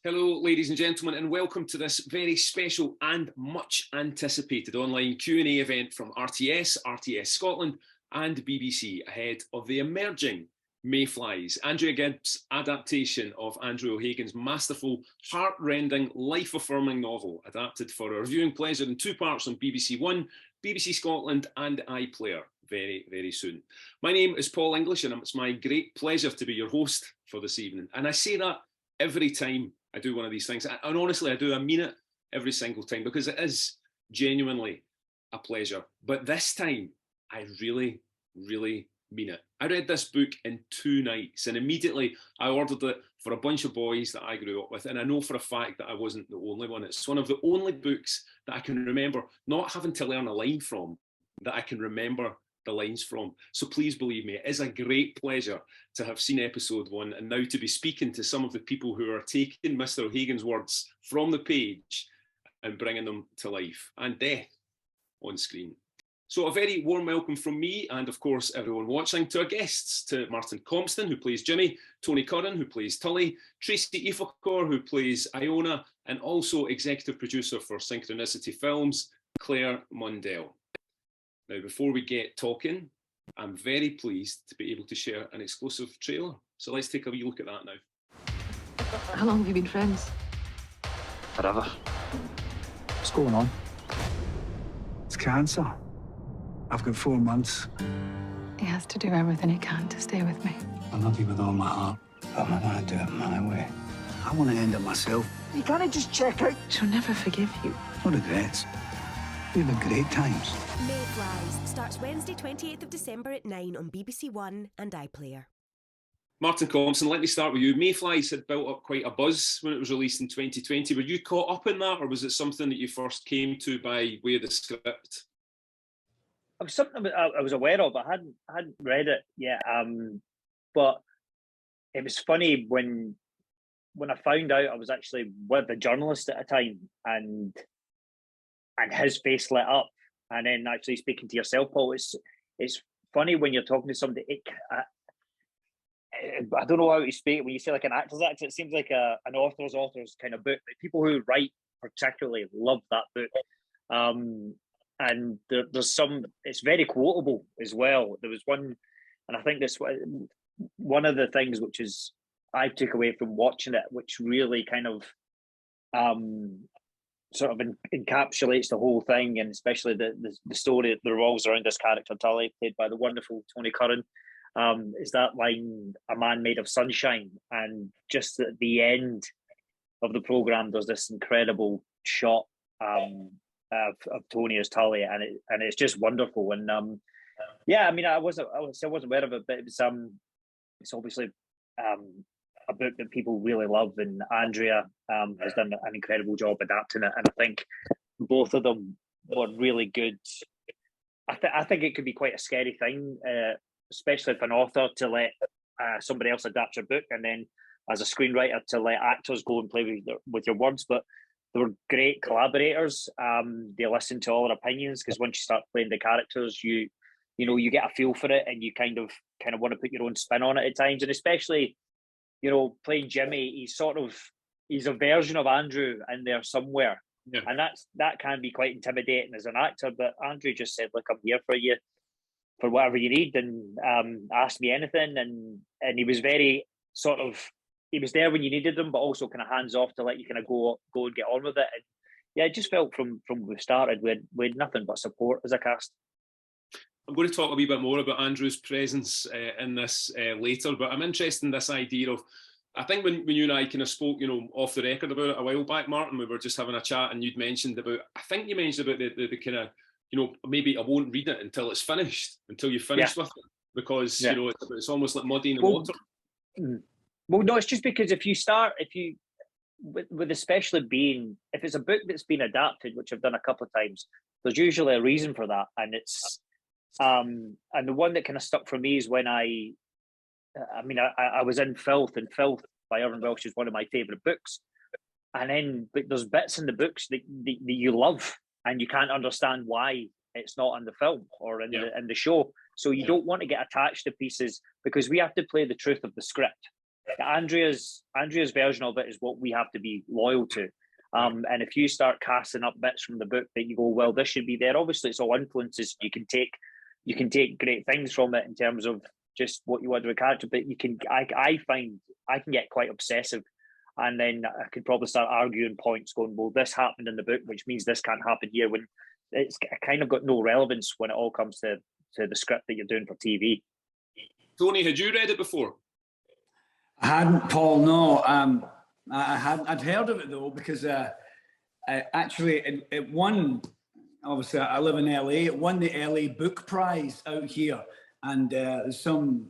Hello, ladies and gentlemen, and welcome to this very special and much anticipated online Q&A event from RTS, RTS Scotland and BBC ahead of the emerging Mayflies, Andrea Gibbs' adaptation of Andrew O'Hagan's masterful, heart-rending, life-affirming novel, adapted for our viewing pleasure in two parts on BBC One, BBC Scotland and iPlayer very, very soon. My name is Paul English and it's my great pleasure to be your host for this evening. And I say that every time I do one of these things. And honestly, I mean it every single time because it is genuinely a pleasure. But this time, I really, really mean it. I read this book in 2 nights and immediately I ordered it for a bunch of boys that I grew up with. And I know for a fact that I wasn't the only one. It's one of the only books that I can remember not having to learn a line from, that I can remember the lines from. So please believe me, it is a great pleasure to have seen episode 1 and now to be speaking to some of the people who are taking Mr. O'Hagan's words from the page and bringing them to life and death on screen. So a very warm welcome from me and of course everyone watching to our guests, to Martin Compston who plays Jimmy, Tony Curran who plays Tully, Tracy Ifeachor who plays Iona, and also executive producer for Synchronicity Films, Claire Mundell. Now, before we get talking, I'm very pleased to be able to share an exclusive trailer. So let's take a wee look at that now. How long have you been friends? Forever. What's going on? It's cancer. I've got 4 months. He has to do everything he can to stay with me. I love you with all my heart, but I'm going to do it my way. I want to end it myself. You can't just check out. She'll never forgive you. No regrets. We've had great times. Mayflies starts Wednesday 28th of December at 9 on BBC One and iPlayer. Martin Compston, let me start with you. Mayflies had built up quite a buzz when it was released in 2020. Were you caught up in that, or was it something that you first came to by way of the script? It was something I was aware of. I hadn't read it yet. But it was funny when I found out I was actually with a journalist at a time, and his face lit up, and then actually speaking to yourself, Paul. It's funny when you're talking to somebody. I don't know how to speak when you say like an actor's actor. It seems like an author's kind of book. Like people who write particularly love that book, and there's some. It's very quotable as well. There was one, and I think this one of the things which is I took away from watching it, which really kind of sort of encapsulates the whole thing, and especially the story that revolves around this character Tully, played by the wonderful Tony Curran, is that line, "A man made of sunshine," and just at the end of the programme, there's this incredible shot of Tony as Tully, and it's just wonderful. And yeah, I mean, I wasn't aware of it, but it's obviously a book that people really love, and Andrea has done an incredible job adapting it, and I think both of them were really good. I think it could be quite a scary thing, especially for an author to let somebody else adapt your book, and then as a screenwriter to let actors go and play with your words. But they were great collaborators. They listened to all our opinions, because once you start playing the characters, you get a feel for it, and you kind of want to put your own spin on it at times, and especially, playing Jimmy, he's a version of Andrew in there somewhere. Yeah. And that can be quite intimidating as an actor. But Andrew just said, "Look, I'm here for you for whatever you need, and ask me anything." And he was very he was there when you needed him, but also kind of hands off to let you kind of go and get on with it. And yeah, it just felt from when we started, we had nothing but support as a cast. I'm going to talk a wee bit more about Andrew's presence in this later, but I'm interested in this idea of, I think when you and I kind of spoke, off the record about it a while back, Martin, we were just having a chat and you mentioned about the kind of, maybe I won't read it until it's finished, until you've finished with it, because, it's almost like muddying the water. Well, no, it's just because with especially if it's a book that's been adapted, which I've done a couple of times, there's usually a reason for that, and it's and the one that kind of stuck for me is when I was in Filth, and Filth by Irvine Welsh is one of my favourite books, but there's bits in the books that you love, and you can't understand why it's not in the film or in the show. So you don't want to get attached to pieces, because we have to play the truth of the script. Andrea's version of it is what we have to be loyal to. And if you start casting up bits from the book that you go, well, this should be there. Obviously, it's all influences. You can take great things from it in terms of just what you want to a character, but I find I can get quite obsessive, and then I could probably start arguing points, going, well, this happened in the book, which means this can't happen here, when it's kind of got no relevance when it all comes to the script that you're doing for TV. Tony, had you read it before? I hadn't, Paul. No, I hadn't. I'd heard of it though, because it won. Obviously, I live in LA. It won the LA Book Prize out here, and there's some,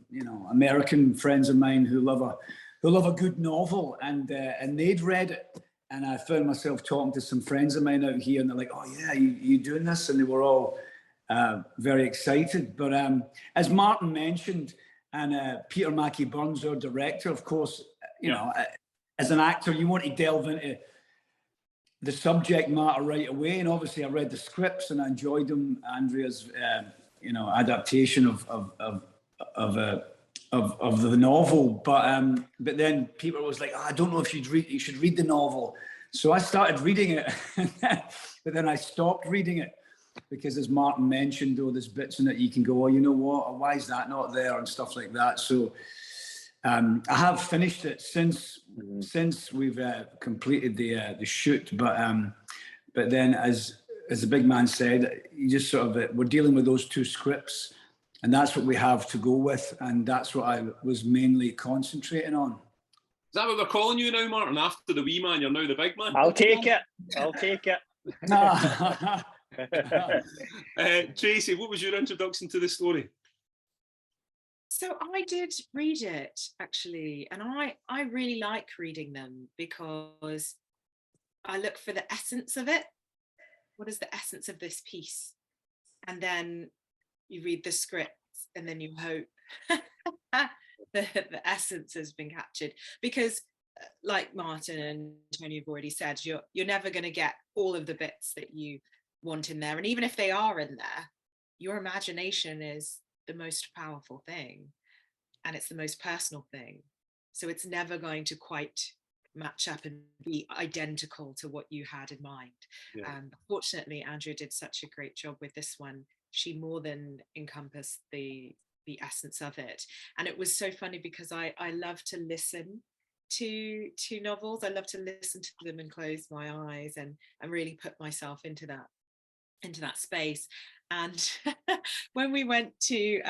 American friends of mine who love a good novel, and they'd read it, and I found myself talking to some friends of mine out here, and they're like, "Oh yeah, you doing this?" And they were all very excited. But as Martin mentioned, and Peter Mackie Burns, our director, of course, as an actor, you want to delve into the subject matter right away, and obviously I read the scripts and I enjoyed them. Andrea's, adaptation of the novel, but then Peter was like, I don't know if you should read the novel. So I started reading it, but then I stopped reading it because, as Martin mentioned, there's bits in it you can go, oh, you know what? Why is that not there, and stuff like that. So I have finished it since we've completed the shoot, but then as the big man said, you just sort of we're dealing with those two scripts, and that's what we have to go with, and that's what I was mainly concentrating on. Is that what they're calling you now, Martin? After the wee man, you're now the big man? I'll take it. Tracy, what was your introduction to the story? So I did read it, actually, and I really like reading them because I look for the essence of it. What is the essence of this piece? And then you read the script, and then you hope the essence has been captured. Because like Martin and Tony have already said, you're never going to get all of the bits that you want in there. And even if they are in there, your imagination is the most powerful thing, and it's the most personal thing. So it's never going to quite match up and be identical to what you had in mind. Fortunately, Andrea did such a great job with this one. She more than encompassed the essence of it. And it was so funny because I love to listen to novels. I love to listen to them and close my eyes and really put myself into that space. And when we went to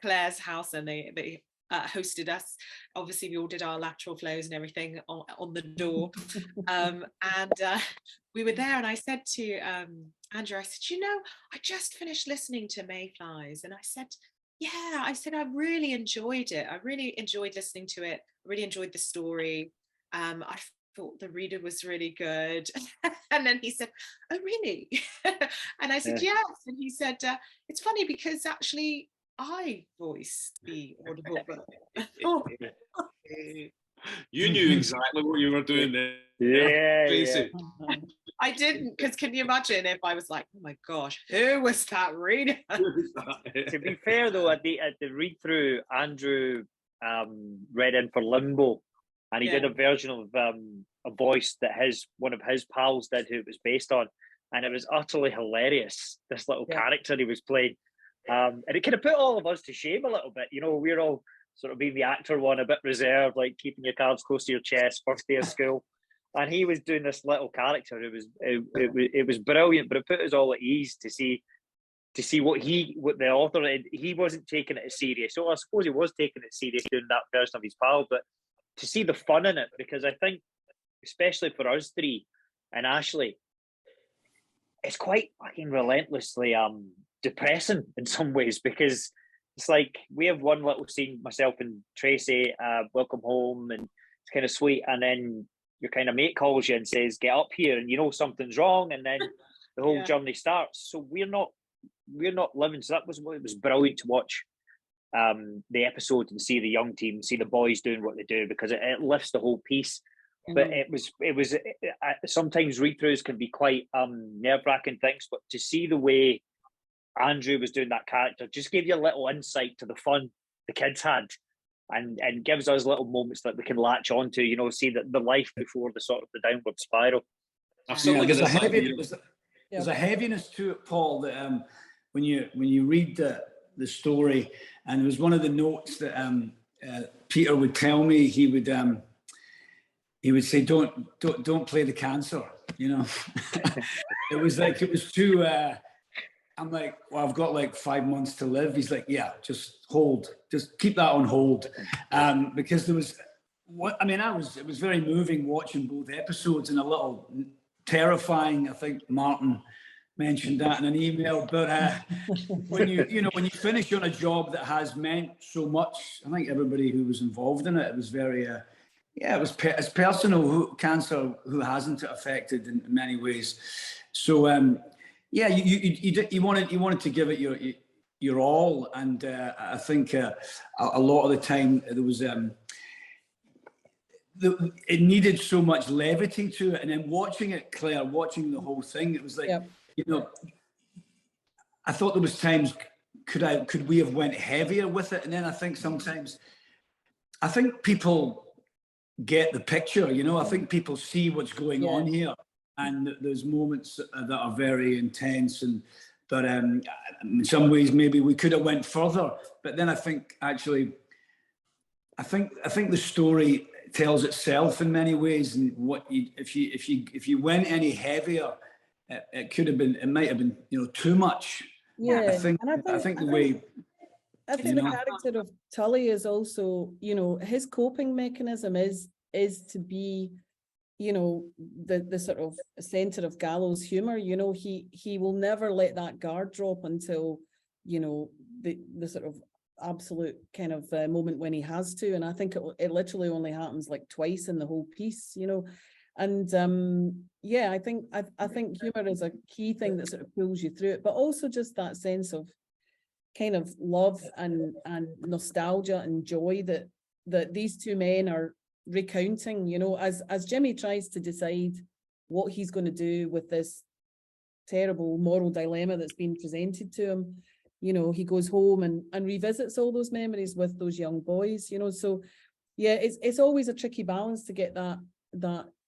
Claire's house and they hosted us, obviously we all did our lateral flows and everything on the door, and we were there, and I said to Andrew, I said, I just finished listening to Mayflies, and I said, I really enjoyed it. I really enjoyed listening to it. I really enjoyed the story. I thought the reader was really good. And then he said, oh really? And I said, yes. And he said, it's funny because actually I voiced the audible book. You knew exactly what you were doing there. Yeah. I didn't, because can you imagine if I was like, oh my gosh, who was that reader? To be fair though, at the read through, Andrew read in for Limbo, and he did a version of a voice that one of his pals did, who it was based on, and it was utterly hilarious, this little character he was playing. And it kind of put all of us to shame a little bit. We're all sort of being the actor one, a bit reserved, like keeping your cards close to your chest, first day of school. And he was doing this little character. It was brilliant, but it put us all at ease to see what the author, he wasn't taking it as serious. So I suppose he was taking it serious doing that version of his pal, but to see the fun in it, because I think, especially for us three and Ashley, it's quite fucking relentlessly depressing in some ways, because it's like we have one little scene, myself and Tracy, welcome home, and it's kind of sweet, and then your kind of mate calls you and says, get up here, and something's wrong, and then the whole journey starts. So we're not living. So it was brilliant to watch the episode and see the young team, see the boys doing what they do, because it lifts the whole piece. But it was sometimes read-throughs can be quite nerve-wracking things, but to see the way Andrew was doing that character just gave you a little insight to the fun the kids had. and gives us little moments that we can latch onto, you know, see the life before the sort of the downward spiral. Absolutely. There's a heaviness to it, Paul, that when you read the story, and it was one of the notes that Peter would tell me. He would say, don't play the cancer, you know. It was too I'm like, well, I've got like 5 months to live. He's like, yeah, just keep that on hold. Because there was it was very moving watching both episodes, and a little terrifying. I think Martin mentioned that in an email, but when you finish on a job that has meant so much, I think everybody who was involved in it was very it's personal. Cancer, who hasn't it affected in many ways? So you wanted to give it your all, and I think a lot of the time there was it needed so much levity to it, and then watching the whole thing, it was like, you know, I thought there was times could we have went heavier with it, and then I think sometimes people get the picture, you know. I think people see what's going on here, and there's moments that are very intense, but in some ways maybe we could have went further. But then I think actually, I think the story tells itself in many ways, and if you went any heavier, it might have been, you know, too much. Yeah, I think the character of Tully is also, you know, his coping mechanism is to be, you know, the sort of center of gallows humor. You know, he will never let that guard drop until, you know, the sort of absolute kind of moment when he has to. And I think it literally only happens like twice in the whole piece, you know. And I think humor is a key thing that sort of pulls you through it, but also just that sense of kind of love and nostalgia and joy that these two men are recounting, you know, as Jimmy tries to decide what he's going to do with this terrible moral dilemma that's been presented to him. You know, he goes home and revisits all those memories with those young boys, you know. So yeah, it's always a tricky balance to get that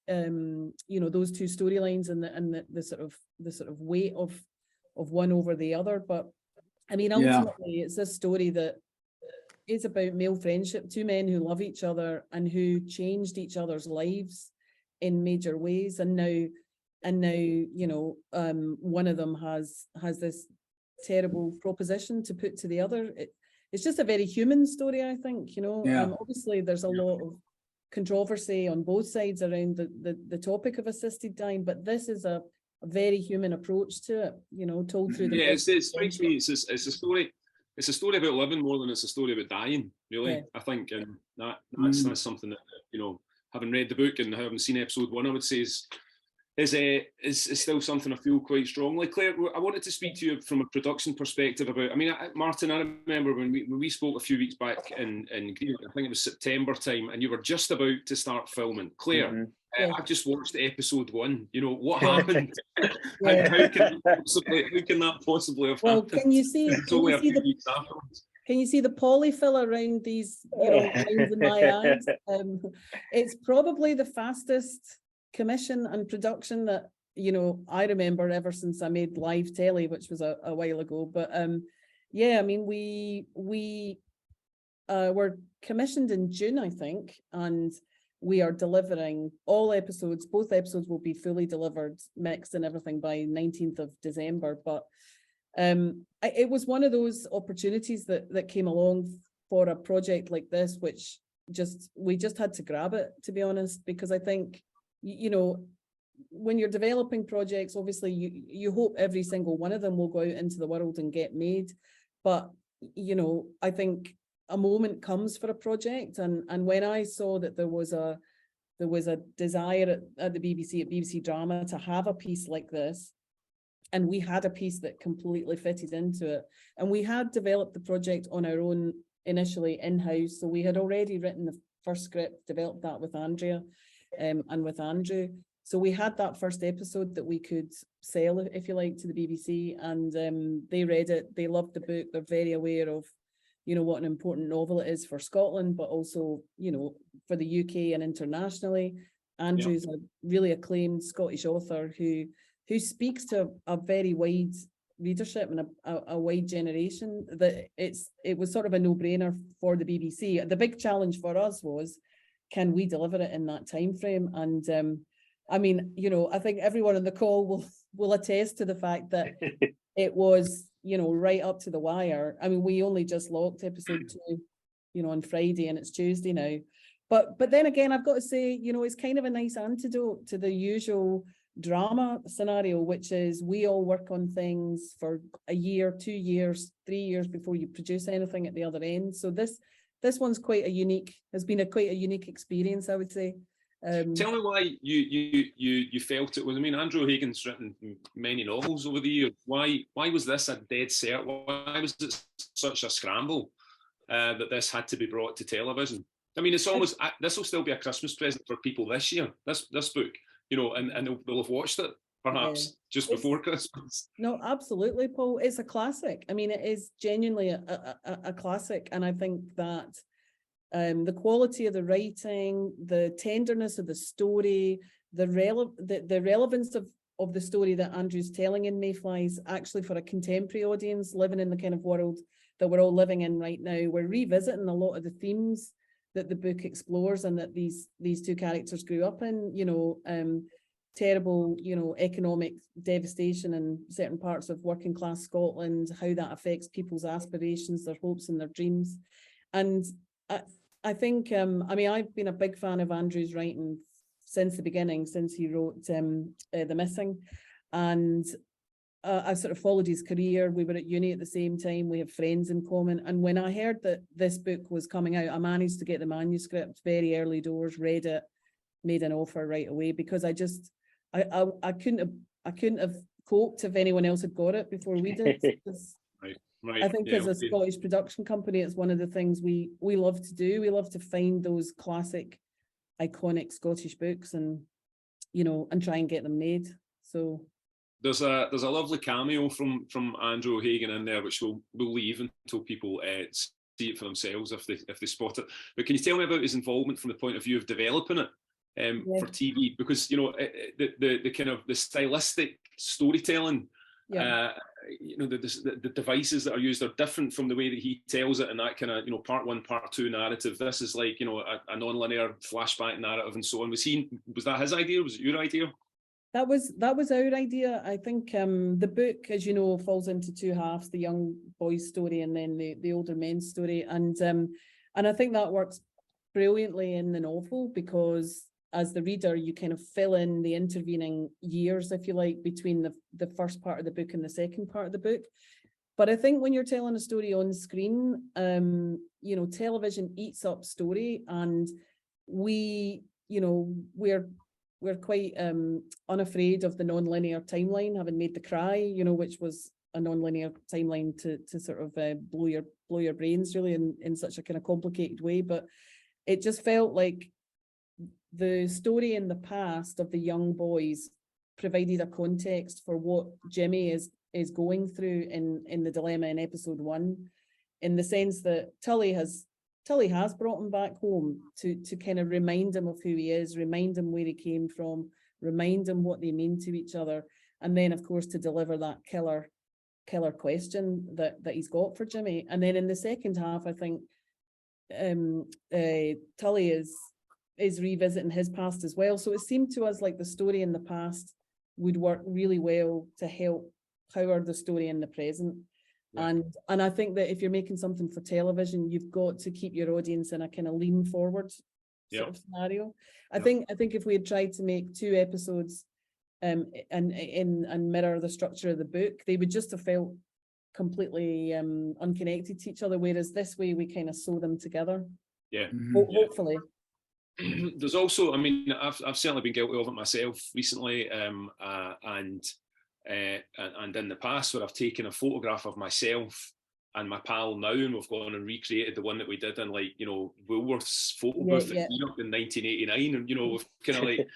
you know, those two storylines and the sort of weight of one over the other. But I mean, ultimately it's a story that is about male friendship, two men who love each other and who changed each other's lives in major ways, and now you know, one of them has this terrible proposition to put to the other. It's just a very human story, I think, you know. Obviously there's a lot of controversy on both sides around the topic of assisted dying, but this is a very human approach to it, you know, told through the it strikes me it's a story about living more than it's a story about dying, really. I think, and that's something that, you know, having read the book and having seen episode 1, I would say is still something I feel quite strongly. Claire, I wanted to speak to you from a production perspective about, I mean, Martin, I remember when we spoke a few weeks back in I think it was September time, and you were just about to start filming. Claire, I've just watched episode 1. You know, what happened? How can that possibly have happened? Well, can you see the polyfill around these, you know, lines in my eyes? It's probably the fastest commission and production that, you know, I remember ever since I made live telly, which was a while ago. But I mean, we were commissioned in June, I think, and we are delivering all episodes. Both episodes will be fully delivered, mixed and everything by 19th of December. But it was one of those opportunities that came along for a project like this, which we just had to grab it, to be honest, because I think, you know, when you're developing projects, obviously you hope every single one of them will go out into the world and get made. But, you know, I think a moment comes for a project, and when I saw that there was a desire at the BBC, at BBC Drama, to have a piece like this, and we had a piece that completely fitted into it, and we had developed the project on our own initially in-house, so we had already written the first script, developed that with Andrea and with Andrew. So we had that first episode that we could sell, if you like, to the BBC, and they read it, they loved the book, they're very aware of you know, what an important novel it is for Scotland, but also, you know, for the UK and internationally. Andrew's a really acclaimed Scottish author who speaks to a very wide readership and a wide generation, that it was sort of a no-brainer for the BBC. The big challenge for us was, can we deliver it in that time frame? And I mean, you know, I think everyone on the call will attest to the fact that it was, you know, right up to the wire. I mean, we only just locked episode 2, you know, on Friday, and it's Tuesday now. But then again, I've got to say, you know, it's kind of a nice antidote to the usual drama scenario, which is we all work on things for a year, 2 years, 3 years before you produce anything at the other end. So this one's quite a unique experience, I would say. Tell me why you felt it was. I mean, Andrew Hagan's written many novels over the years. Why was this a dead cert? Why was it such a scramble that this had to be brought to television? I mean, it's almost, this will still be a Christmas present for people this year, this book, you know, and they'll have watched it perhaps just before Christmas. No, absolutely, Paul. It's a classic. I mean, it is genuinely a classic. And I think that the quality of the writing, the tenderness of the story, the relevance of the story that Andrew's telling in Mayflies, actually for a contemporary audience living in the kind of world that we're all living in right now, we're revisiting a lot of the themes that the book explores and that these two characters grew up in, you know, terrible, you know, economic devastation in certain parts of working class Scotland, how that affects people's aspirations, their hopes and their dreams. And I think, I mean, I've been a big fan of Andrew's writing since the beginning, since he wrote The Missing. And I sort of followed his career. We were at uni at the same time. We have friends in common. And when I heard that this book was coming out, I managed to get the manuscript very early doors, read it, made an offer right away, because I couldn't have coped if anyone else had got it before we did. Right. I think as a Scottish production company, it's one of the things we love to do. We love to find those classic, iconic Scottish books and, you know, and try and get them made. So there's a lovely cameo from Andrew Hagan in there, which we'll leave until people see it for themselves if they spot it. But can you tell me about his involvement from the point of view of developing it for TV? Because, you know, the kind of the stylistic storytelling, you know, the devices that are used are different from the way that he tells it, and that kind of, you know, part 1, part 2 narrative. This is like, you know, a non-linear flashback narrative and so on. Was that his idea? Was it your idea? That was our idea. I think the book, as you know, falls into 2 halves: the young boy's story and then the older men's story. And I think that works brilliantly in the novel, because as the reader, you kind of fill in the intervening years, if you like, between the first part of the book and the second part of the book. But I think when you're telling a story on screen, you know, television eats up story, and we, you know, we're quite unafraid of the non-linear timeline, having made The Cry, you know, which was a non-linear timeline to sort of blow your brains really in such a kind of complicated way. But it just felt like the story in the past of the young boys provided a context for what Jimmy is going through in the dilemma in episode 1, in the sense that Tully has brought him back home to kind of remind him of who he is, remind him where he came from, remind him what they mean to each other, and then of course to deliver that killer question that he's got for Jimmy. And then in the second half, I think Tully is revisiting his past as well. So it seemed to us like the story in the past would work really well to help power the story in the present. Yeah. And I think that if you're making something for television, you've got to keep your audience in a kind of lean forward sort of scenario. I think if we had tried to make 2 episodes and mirror the structure of the book, they would just have felt completely unconnected to each other, whereas this way we kind of sew them together. Yeah. Hopefully. There's also, I mean, I've certainly been guilty of it myself recently, and in the past, where I've taken a photograph of myself and my pal now, and we've gone and recreated the one that we did in, like, you know, Woolworth's photo booth in 1989, and, you know, we've kind of like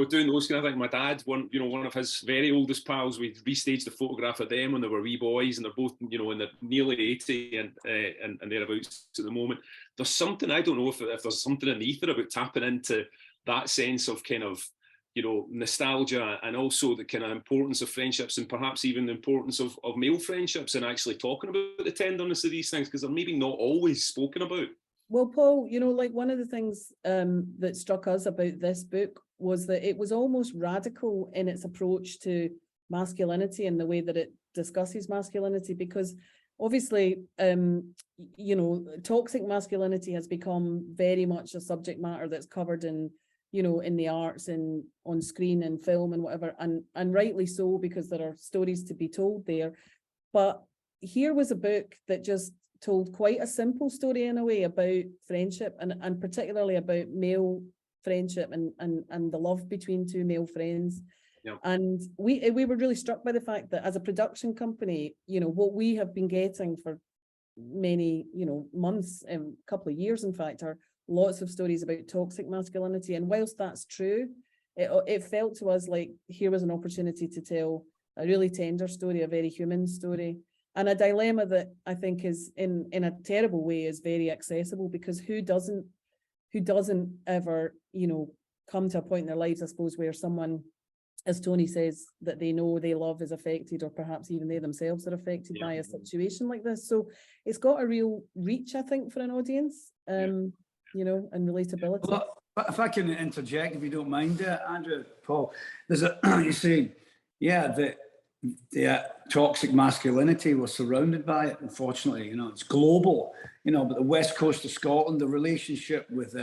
doing those kind of things. My dad, one of his very oldest pals, we restaged a photograph of them when they were wee boys, and they're both, you know, in their nearly 80 and thereabouts at the moment. There's something, I don't know if there's something in the ether about tapping into that sense of kind of, you know, nostalgia, and also the kind of importance of friendships, and perhaps even the importance of male friendships, and actually talking about the tenderness of these things, because they're maybe not always spoken about. Well, Paul, you know, like one of the things that struck us about this book was that it was almost radical in its approach to masculinity and the way that it discusses masculinity, because obviously, you know, toxic masculinity has become very much a subject matter that's covered in, you know, in the arts and on screen and film and whatever, and rightly so, because there are stories to be told there. But here was a book that just told quite a simple story in a way about friendship, and particularly about male friendship and the love between two male friends. Yeah. And we were really struck by the fact that as a production company, you know, what we have been getting for many, you know, months and a couple of years, in fact, are lots of stories about toxic masculinity. And whilst that's true, it felt to us like here was an opportunity to tell a really tender story, a very human story, and a dilemma that I think is in a terrible way is very accessible, because who doesn't ever, you know, come to a point in their lives, I suppose, where someone, as Tony says, that they know they love is affected, or perhaps even they themselves are affected by a situation like this. So it's got a real reach, I think, for an audience. You know, and relatability. Well, if I can interject, if you don't mind, Andrew, Paul, there's a, you say, yeah, the toxic masculinity was surrounded by it, unfortunately. You know, it's global, you know, but the west coast of Scotland, the relationship with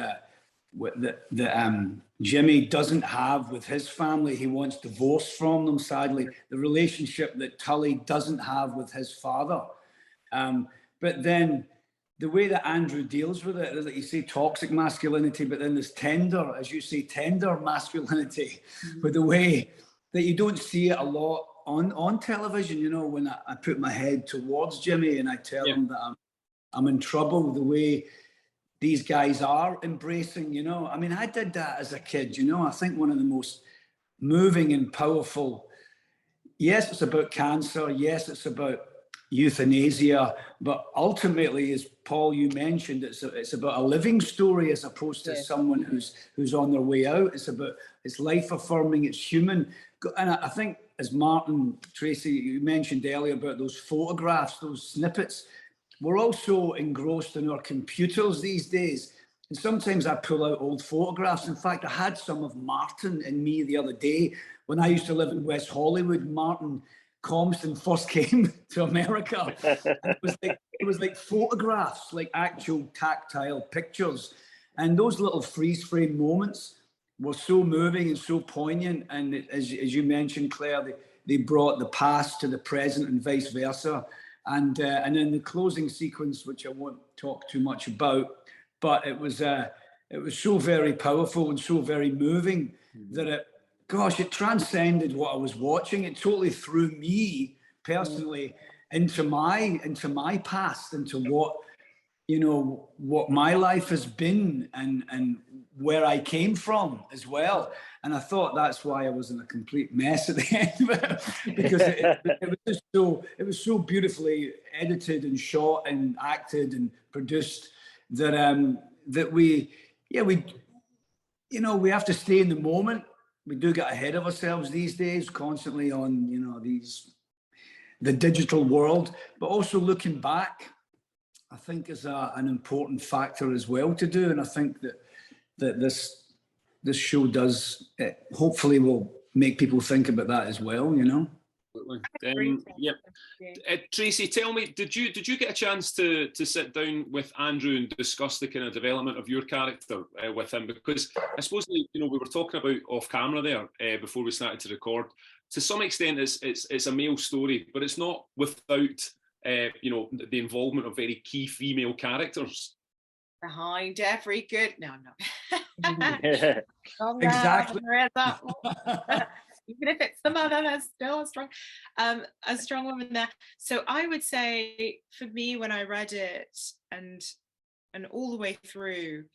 Jimmy doesn't have with his family, he wants divorce from them, sadly. The relationship that Tully doesn't have with his father. But then the way that Andrew deals with it is that you say toxic masculinity, but then there's tender, as you say, tender masculinity, with the way that you don't see it a lot on television. You know, when I put my head towards Jimmy and I tell him that I'm in trouble with the way these guys are embracing, you know. I mean, I did that as a kid, you know. I think one of the most moving and powerful, yes, it's about cancer, yes, it's about euthanasia, but ultimately, as Paul, you mentioned, it's about a living story as opposed to someone who's on their way out. It's life affirming, it's human. And I think, as Martin, Tracy, you mentioned earlier about those photographs, those snippets, we're also engrossed in our computers these days. And sometimes I pull out old photographs. In fact, I had some of Martin and me the other day. When I used to live in West Hollywood, Martin Compston first came to America. It was like photographs, like actual tactile pictures. And those little freeze frame moments were so moving and so poignant. And as you mentioned, Claire, they brought the past to the present and vice versa. And then the closing sequence, which I won't talk too much about, but it was so very powerful and so very moving that it transcended what I was watching. It totally threw me personally into my past, into what, you know, what my life has been and where I came from as well. And I thought that's why I was in a complete mess at the end of it, because it was so beautifully edited and shot and acted and produced that we have to stay in the moment. We do get ahead of ourselves these days, constantly on, you know, the digital world, but also looking back, I think is an important factor as well to do. And I think that this show does, hopefully will make people think about that as well, you know. Tracy, tell me, did you get a chance to sit down with Andrew and discuss the kind of development of your character with him? Because I suppose, you know, we were talking about off camera there before we started to record. To some extent, it's a male story, but it's not without you know, the involvement of very key female characters. Behind every good, no. Exactly. even if it's the mother, there's still a strong woman there. So I would say, for me, when I read it and all the way through,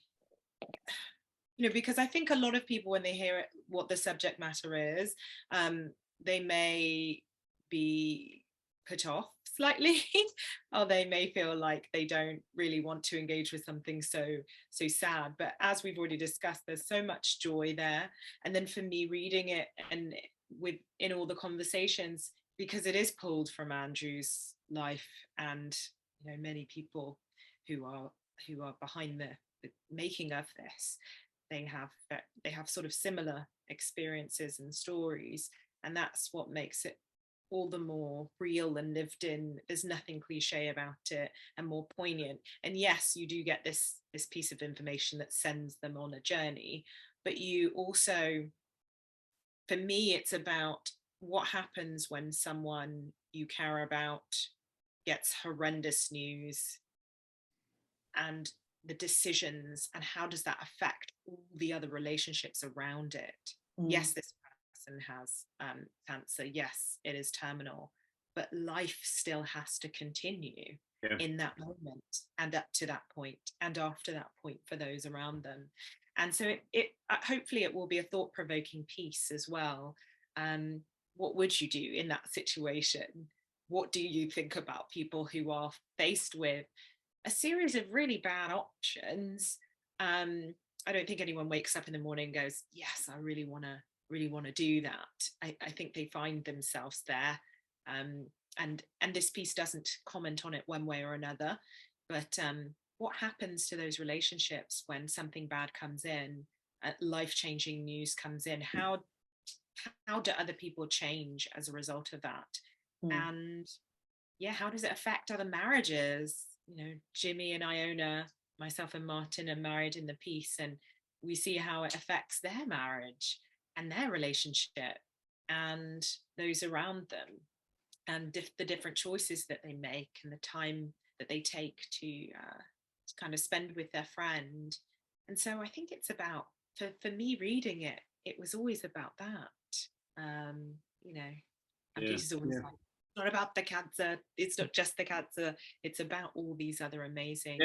because I think a lot of people, when they hear it, what the subject matter is, they may be put off slightly, or they may feel like they don't really want to engage with something so sad. But as we've already discussed, there's so much joy there. And then for me, reading it and in all the conversations, because it is pulled from Andrew's life, and many people who are behind the making of this, they have sort of similar experiences and stories, and that's what makes it all the more real and lived in. There's nothing cliche about it, and more poignant. And yes, you do get this piece of information that sends them on a journey, but you also, for me, it's about what happens when someone you care about gets horrendous news, and the decisions, and how does that affect all the other relationships around it. Yes, this person has cancer, yes, it is terminal, but life still has to continue in that moment, and up to that point, and after that point, for those around them. And so it hopefully it will be a thought-provoking piece as well. What would you do in that situation? What do you think about people who are faced with a series of really bad options? I don't think anyone wakes up in the morning and goes, yes, I really want to do that. I think they find themselves there. And this piece doesn't comment on it one way or another, but what happens to those relationships when something bad comes in, life-changing news comes in? How do other people change as a result of that? And how does it affect other marriages? Jimmy and Iona, myself and Martin, are married in the piece, and we see how it affects their marriage and their relationship and those around them, and the different choices that they make, and the time that they take to kind of spend with their friend. And so I think it's about, for me reading it, it was always about that. And Peter's always like, not about the cancer, it's not just the cancer, it's about all these other amazing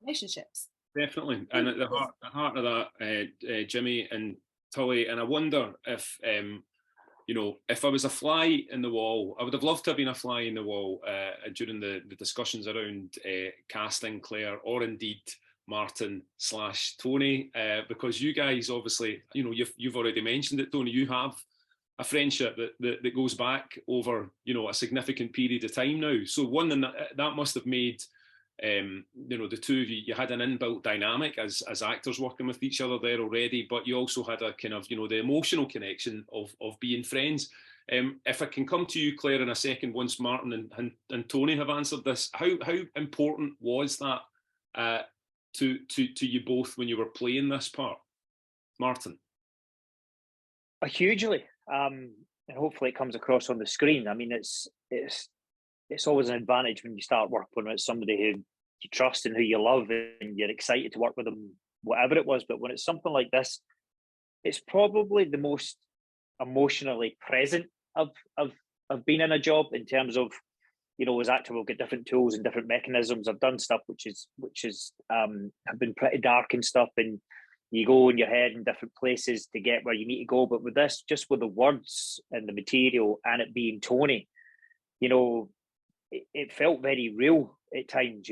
relationships. Definitely. And at the heart of that, Jimmy and Tully, and I wonder if if I was a fly in the wall, I would have loved to have been a fly in the wall during the discussions around casting Claire, or indeed Martin / Tony, because you guys obviously, you've already mentioned it, Tony, you have a friendship that goes back over a significant period of time now. So that must have made the two of you had an inbuilt dynamic as actors working with each other there already, but you also had a kind of the emotional connection of being friends. If I can come to you, Claire, in a second, once Martin and Tony have answered this, how important was that to you both when you were playing this part, Martin? Hugely. And hopefully it comes across on the screen. I mean, it's always an advantage when you start working with somebody who you trust and who you love, and you're excited to work with them, whatever it was. But when it's something like this, it's probably the most emotionally present I've been in a job, in terms of, as actor, we'll get different tools and different mechanisms. I've done stuff which have been pretty dark and stuff, and you go in your head in different places to get where you need to go. But with this, just with the words and the material, and it being Tony, it felt very real at times,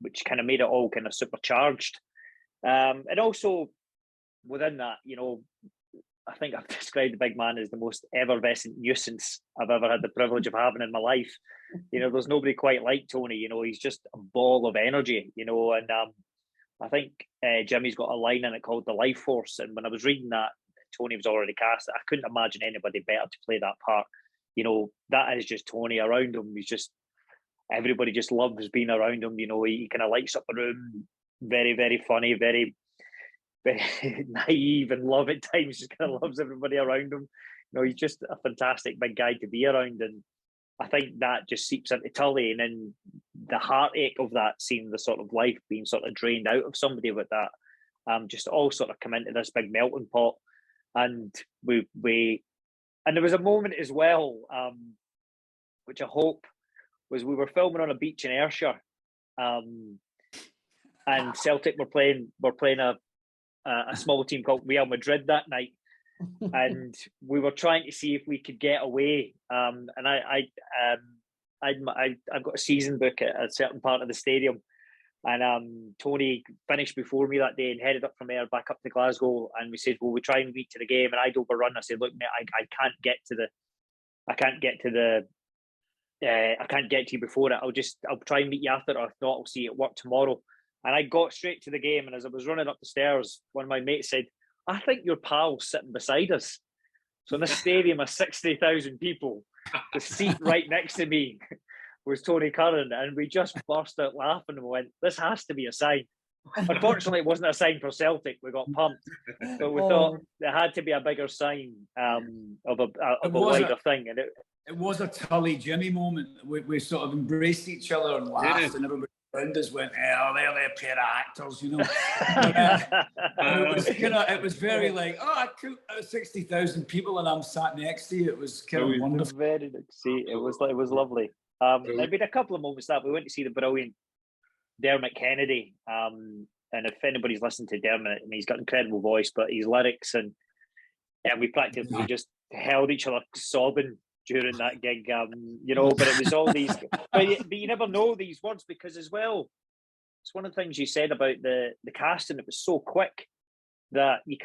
which kind of made it all kind of supercharged. And also within that, I think I've described the big man as the most effervescent nuisance I've ever had the privilege of having in my life. There's nobody quite like Tony. He's just a ball of energy, and I think Jimmy's got a line in it called The Life Force. And when I was reading that, Tony was already cast. I couldn't imagine anybody better to play that part. That is just Tony. Around him, everybody just loves being around him. He kind of lights up the room. Very, very funny, very, very naive and love at times. Just kind of loves everybody around him. He's just a fantastic big guy to be around. And I think that just seeps into Tully, and then the heartache of that, seeing the sort of life being sort of drained out of somebody with that, just all sort of come into this big melting pot. and and there was a moment as well, which I hope was, we were filming on a beach in Ayrshire, and Celtic were playing a small team called Real Madrid that night, and we were trying to see if we could get away. And I've got a season book at a certain part of the stadium, and Tony finished before me that day and headed up from there back up to Glasgow, and we said, well, we try and meet to the game, and I'd overrun. I said, look, mate, I can't get to you before it. I'll try and meet you after it, or if not, I'll see you at work tomorrow. And I got straight to the game, and as I was running up the stairs, one of my mates said, I think your pal's sitting beside us. So in this stadium of 60,000 people, the seat right next to me was Tony Curran, and we just burst out laughing and went, this has to be a sign. Unfortunately, it wasn't a sign for Celtic. We got pumped, but we thought there had to be a bigger sign of a wider thing. And it was a Tully Jimmy moment. We sort of embraced each other and laughed, and everybody around us went, "Oh, they're a pair of actors," you know. It was very like, "Oh, cool, 60,000 people, and I'm sat next to you." It was kind of wonderful. Very see, it was lovely. There'd been a couple of moments that we went to see the brilliant Dermot Kennedy. And if anybody's listened to Dermot, I mean, he's got an incredible voice, but his lyrics and we practically just held each other sobbing during that gig, you know. But it was all these, but you never know these words, because as well, it's one of the things you said about the casting. It was so quick that you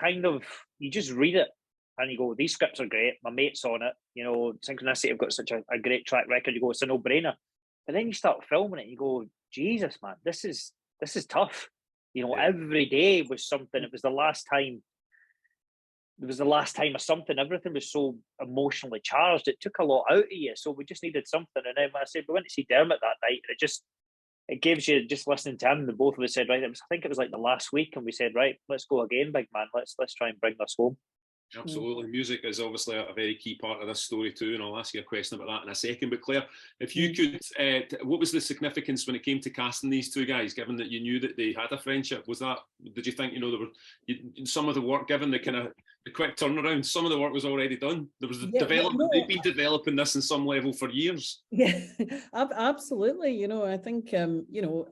just read it and you go, these scripts are great. My mate's on it, you know. Synchronicity have got such a great track record. You go, it's a no-brainer. But then you start filming it, and you go, Jesus, man, this is tough. You know, every day was something. It was the last time. It was the last time of something. Everything was so emotionally charged. It took a lot out of you. So we just needed something. And then when I said we went to see Dermot that night, it gives you, just listening to him, the both of us said, right, I think it was like the last week, and we said, right, let's go again, big man. Let's try and bring this home. Absolutely. Music is obviously a very key part of this story too, and I'll ask you a question about that in a second. But Claire, if you could, what was the significance when it came to casting these two guys, given that you knew that they had a friendship? Did you think, you know, there were some of the work, given the kind of the quick turnaround, some of the work was already done? There was the development. They've been developing this in some level for years. Yeah, absolutely. You know, I think you know,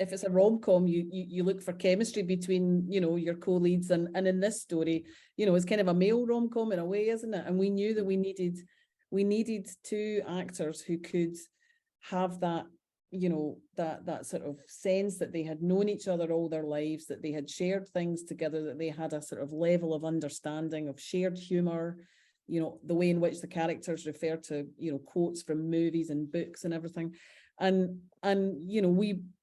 if it's a rom-com, you look for chemistry between, you know, your co-leads, and in this story, you know, it's kind of a male rom-com in a way, isn't it? And we knew that we needed two actors who could have that, you know, that sort of sense that they had known each other all their lives, that they had shared things together, that they had a sort of level of understanding, of shared humor, you know, the way in which the characters refer to, you know, quotes from movies and books and everything. And you know,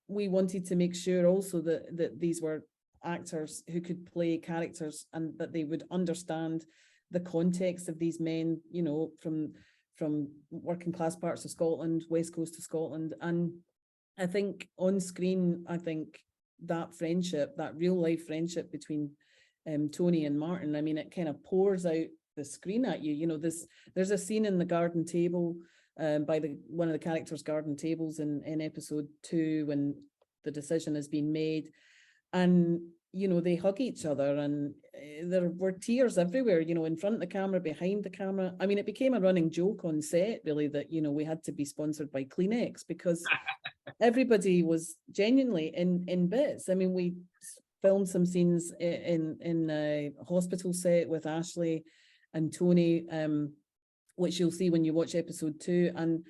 we wanted to make sure also that these were actors who could play characters, and that they would understand the context of these men, you know, from working class parts of Scotland, West Coast of Scotland. And I think on screen, I think that friendship, that real life friendship between Tony and Martin, I mean, it kind of pours out the screen at you. You know, there's a scene in the garden table, by one of the characters' garden tables in episode 2, when the decision has been made, and you know, they hug each other, and there were tears everywhere, you know, in front of the camera, behind the camera. I mean, it became a running joke on set, really, that, you know, we had to be sponsored by Kleenex, because everybody was genuinely in bits. I mean, we filmed some scenes in a hospital set with Ashley and Tony, which you'll see when you watch episode 2. And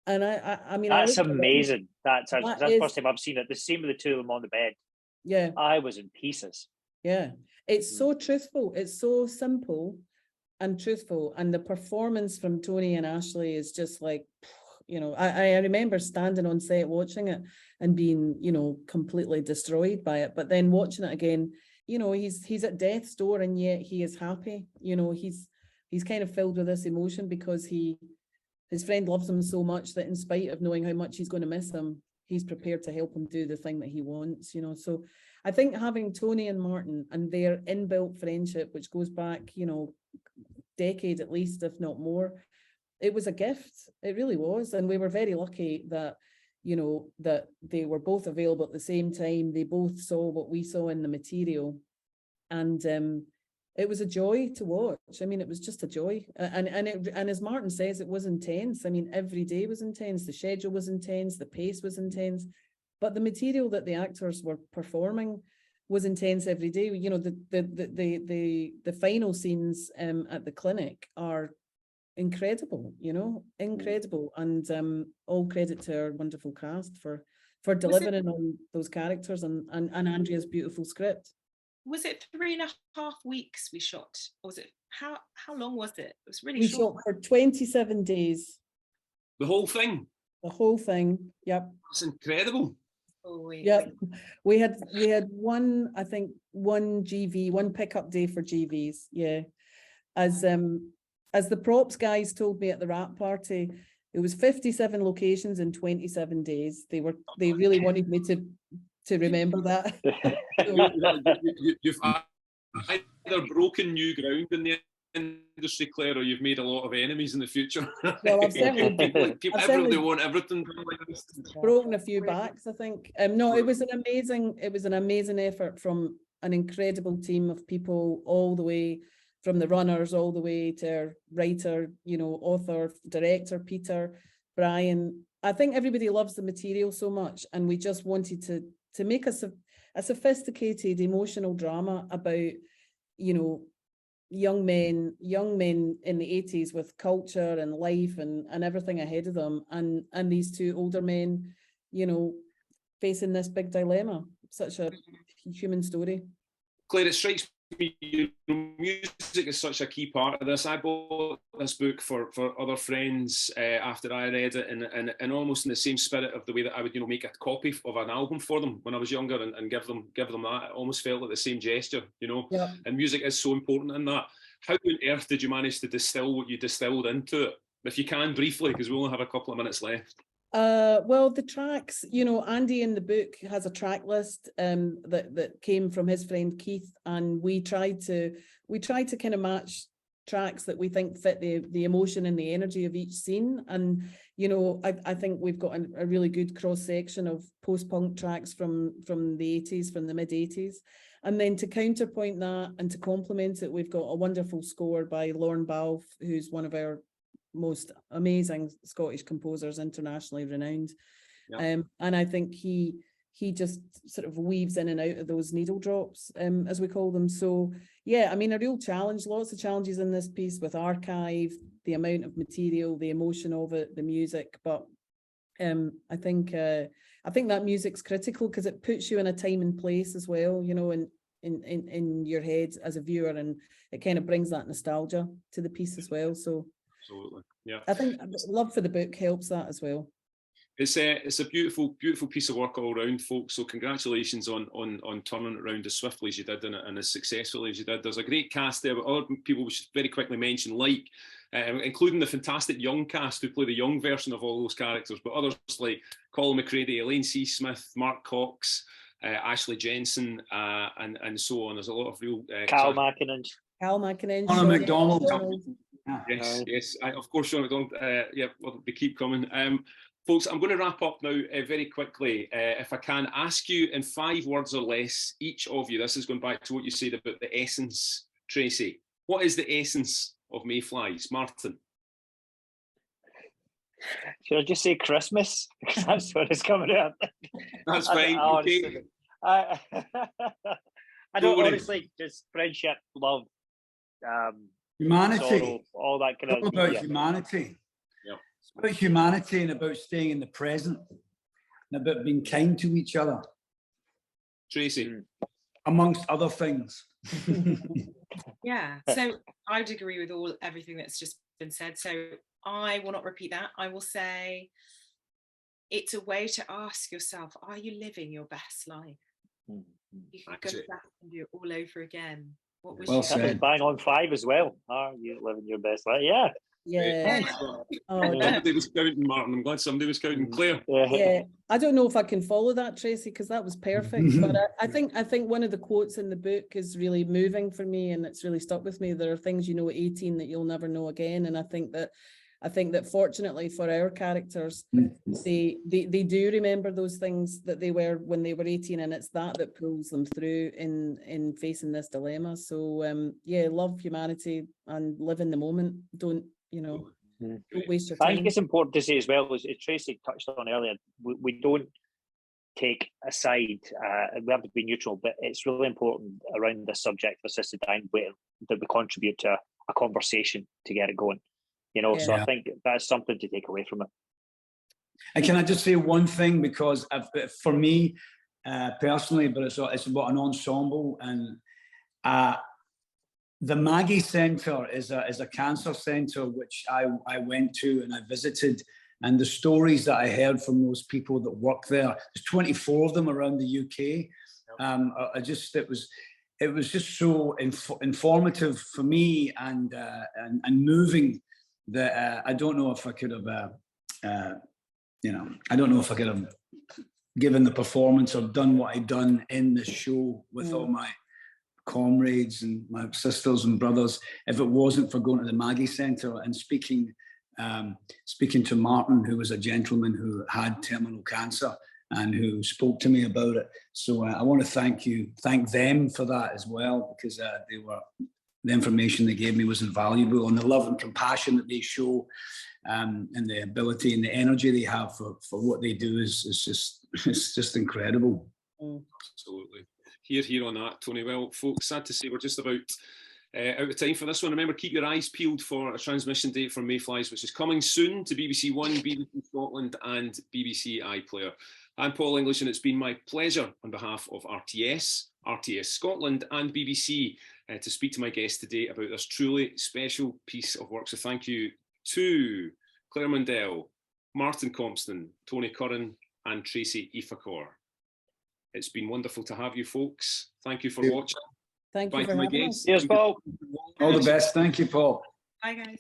I mean, that's amazing. That's the first time I've seen it. The scene with the two of them on the bed. Yeah, I was in pieces. Yeah, it's so truthful. It's so simple and truthful. And the performance from Tony and Ashley is just like, you know, I remember standing on set watching it and being, you know, completely destroyed by it. But then watching it again, you know, he's at death's door, and yet he is happy. You know, he's kind of filled with this emotion because his friend loves him so much that in spite of knowing how much he's going to miss him, he's prepared to help him do the thing that he wants, you know. So I think having Tony and Martin and their inbuilt friendship, which goes back, you know, decade at least, if not more, it was a gift. It really was. And we were very lucky that, you know, that they were both available at the same time. They both saw what we saw in the material. And it was a joy to watch. I mean, it was just a joy. And as Martin says, it was intense. I mean, every day was intense. The schedule was intense. The pace was intense. But the material that the actors were performing was intense every day. You know, the final scenes at the clinic are incredible, you know, incredible. And all credit to our wonderful cast for delivering on those characters and Andrea's beautiful script. Was it 3.5 weeks we shot? Or was it, how long was it? It was really We short. shot for 27 days. The whole thing? The whole thing, yep. That's incredible. Oh, Yep. We had one, I think, one GV, one pickup day for GVs, yeah. As the props guys told me at the wrap party, it was 57 locations in 27 days. They really wanted me to remember that. You've either broken new ground in the industry, Claire, or you've made a lot of enemies in the future. Well, I've certainly everybody want everything. Broken a few backs, I think. No, it was an amazing effort from an incredible team of people, all the way from the runners all the way to our writer, you know, author, director, Peter, Brian. I think everybody loves the material so much, and we just wanted to make a sophisticated emotional drama about, you know, young men in the 80s with culture and life and everything ahead of them, and these two older men, you know, facing this big dilemma. Such a human story. Claire, it strikes me, you know, music is such a key part of this. I bought this book for other friends after I read it, and almost in the same spirit of the way that I would, you know, make a copy of an album for them when I was younger and give them that. It almost felt like the same gesture, you know. Yeah. And music is so important in that. How on earth did you manage to distill what you distilled into it? If you can, briefly, because we only have a couple of minutes left. Well, the tracks, you know, Andy in the book has a track list that came from his friend Keith, and we tried to kind of match tracks that we think fit the emotion and the energy of each scene. And you know, I think we've got a really good cross section of post-punk tracks from the 80s, from the mid 80s. And then to counterpoint that and to complement it, we've got a wonderful score by Lorne Balfe, who's one of our most amazing Scottish composers, internationally renowned. Yeah. And I think he just sort of weaves in and out of those needle drops, as we call them. So yeah, I mean, a real challenge, lots of challenges in this piece with archive, the amount of material, the emotion of it, the music. But I think that music's critical because it puts you in a time and place as well, you know, in your head as a viewer, and it kind of brings that nostalgia to the piece as well. So absolutely, yeah. I think love for the book helps that as well. It's a beautiful piece of work all around, folks. So congratulations on turning it around as swiftly as you did and as successfully as you did. There's a great cast there, but other people we should very quickly mention, like including the fantastic young cast who play the young version of all those characters, but others like Colin McCready, Elaine C. Smith, Mark Cox, Ashley Jensen, and so on. There's a lot of real Cal Mackinnon, Conor McDonald. Yes. Of course, Sean McDonald. Yeah, well, they keep coming. Folks, I'm going to wrap up now very quickly. If I can ask you in 5 words or less, each of you, this is going back to what you said about the essence, Tracy. What is the essence of Mayflies? Martin? Should I just say Christmas? Because that's what it's coming out. That's fine. Okay. I don't honestly, just friendship, love, humanity, sorrow, all that kind it's of about humanity. Yeah. It's about humanity and about staying in the present and about being kind to each other. Tracy? Amongst other things. Yeah, so I'd agree with everything that's just been said. So I will not repeat that. I will say it's a way to ask yourself, are you living your best life? You can go back and do it all over again. What was well said. Bang on 5 as well. Are you living your best life? Yeah. Yeah. Somebody was counting, Martin. I'm glad somebody was counting. Claire? Yeah. I don't know if I can follow that, Tracy, because that was perfect. But I think one of the quotes in the book is really moving for me, and it's really stuck with me. There are things you know at 18 that you'll never know again. And I think I think that fortunately for our characters, they do remember those things that they were when they were 18, and it's that pulls them through in facing this dilemma. So yeah, love humanity and live in the moment. Don't don't waste your time. I think it's important to say as well, as Tracy touched on earlier, we don't take a side. We have to be neutral, but it's really important around this subject of assisted dying that we contribute to a conversation to get it going. So I think that's something to take away from it. And can I just say one thing, because for me personally, but it's about an ensemble, and the Maggie Centre is a cancer centre which I went to and I visited, and the stories that I heard from those people that work there, there's 24 of them around the UK. It was just so informative for me and moving that I don't know if I could have, I don't know if I could have given the performance or done what I'd done in the show with all my comrades and my sisters and brothers if it wasn't for going to the Maggie Centre and speaking to Martin, who was a gentleman who had terminal cancer and who spoke to me about it. So I want to thank them for that as well, because the information they gave me was invaluable, and the love and compassion that they show and the ability and the energy they have for what they do is just incredible. Absolutely. Here on that, Tony. Well, folks, sad to say we're just about out of time for this one. Remember, keep your eyes peeled for a transmission date for Mayflies, which is coming soon to BBC One, BBC Scotland and BBC iPlayer. I'm Paul English, and it's been my pleasure on behalf of RTS, RTS Scotland and BBC to speak to my guest today about this truly special piece of work. So thank you to Claire Mundell, Martin Compston, Tony Curran and Tracy Ifeachor. It's been wonderful to have you folks. Thank you for watching. Thank you for having us. Cheers, Paul. All the best. Thank you, Paul. Bye, guys.